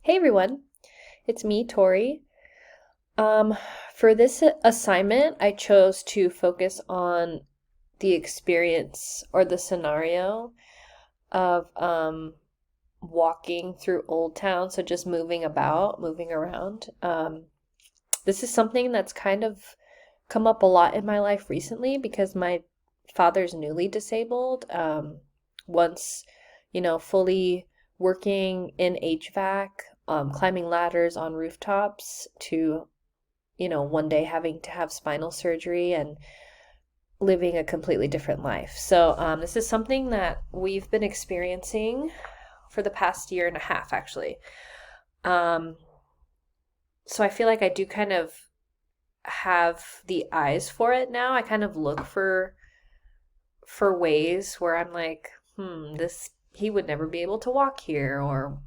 Hey everyone, it's me, Tori. Um, for this assignment, I chose to focus on the experience or the scenario of walking through Old Town, so just moving about, moving around. This is something that's kind of come up a lot in my life recently because my father's newly disabled. Once, fully working in HVAC, climbing ladders on rooftops to, one day having to have spinal surgery and living a completely different life. So, this is something that we've been experiencing for the past year and a half, actually. Um, so I feel like I do kind of have the eyes for it now. I kind of look for ways where I'm like, this he would never be able to walk here, or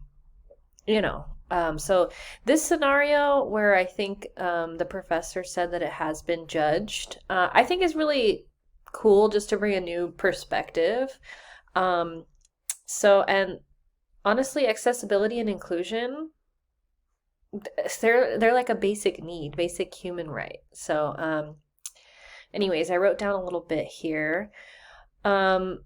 so this scenario where I think the professor said that it has been judged, I think is really cool just to bring a new perspective. Um, and honestly, accessibility and inclusion, they're like a basic need, basic human right. So, anyways, I wrote down a little bit here. Um,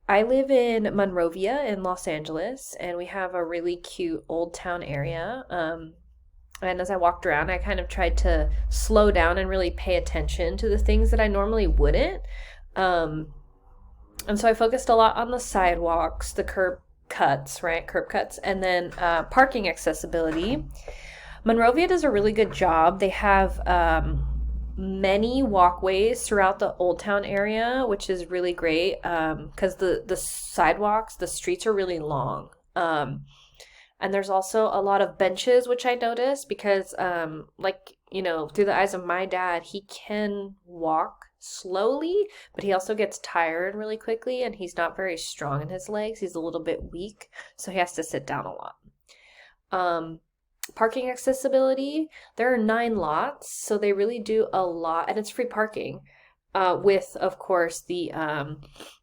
I live in Monrovia in Los Angeles, and we have a really cute old town area. And as I walked around, I kind of tried to slow down and really pay attention to the things that I normally wouldn't. Um, and so I focused a lot on the sidewalks, the curb cuts, right? Curb cuts, and then parking accessibility. Monrovia does a really good job. They have many walkways throughout the Old Town area, which is really great because the sidewalks, the streets are really long. And there's also a lot of benches, which I noticed because, through the eyes of my dad, he can walk slowly, but he also gets tired really quickly and he's not very strong in his legs. He's a little bit weak, so he has to sit down a lot. Um, Parking accessibility, there are 9 lots, so they really do a lot, and it's free parking. With, of course, the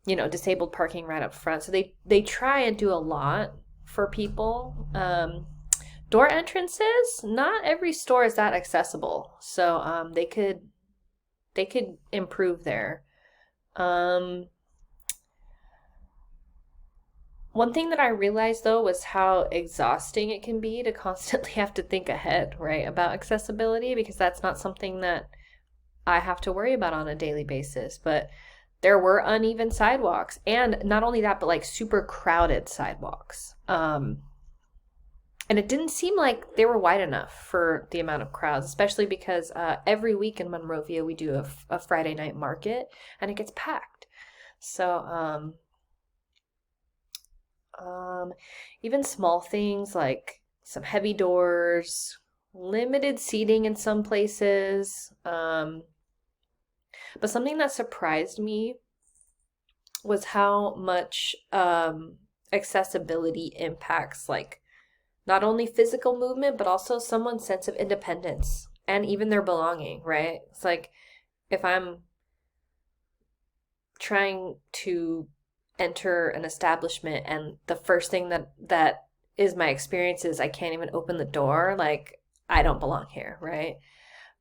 disabled parking right up front. So they try and do a lot for people. Door entrances, not every store is that accessible, so they could improve there. Um, One thing that I realized though was how exhausting it can be to constantly have to think ahead, right, about accessibility because that's not something that I have to worry about on a daily basis. But there were uneven sidewalks, and not only that, but like super crowded sidewalks. And it didn't seem like they were wide enough for the amount of crowds, especially because every week in Monrovia we do a Friday night market and it gets packed. So, um, even small things like some heavy doors, limited seating in some places. But something that surprised me was how much accessibility impacts like not only physical movement, but also someone's sense of independence and even their belonging, right? It's like if I'm trying to enter an establishment and the first thing that is my experience is I can't even open the door, like I don't belong here, right?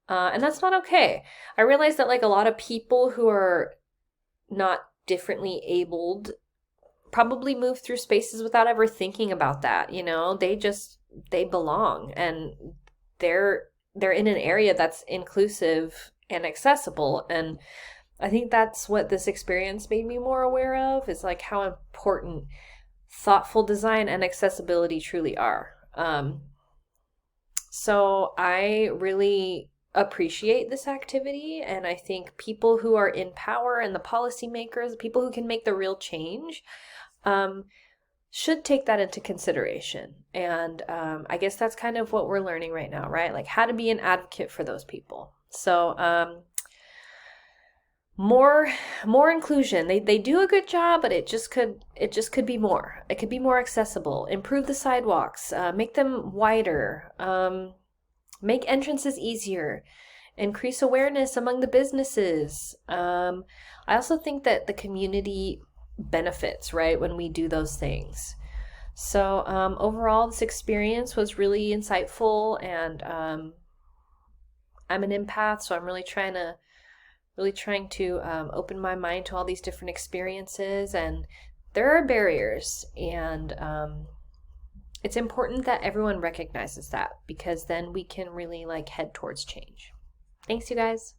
And that's not okay. I realize that like a lot of people who are not differently abled probably move through spaces without ever thinking about that, they belong and they're in an area that's inclusive and accessible. And I think that's what this experience made me more aware of is like how important thoughtful design and accessibility truly are. So I really appreciate this activity, and I think people who are in power and the policymakers, people who can make the real change, um, should take that into consideration. And I guess that's kind of what we're learning right now, right? Like how to be an advocate for those people. So more inclusion. They do a good job, but it just could be more. It could be more accessible. Improve the sidewalks, make them wider, make entrances easier, increase awareness among the businesses. I also think that the community benefits, right, when we do those things. So overall, this experience was really insightful, and I'm an empath, so I'm really trying to open my mind to all these different experiences, and there are barriers, and it's important that everyone recognizes that because then we can really like head towards change. Thanks, you guys.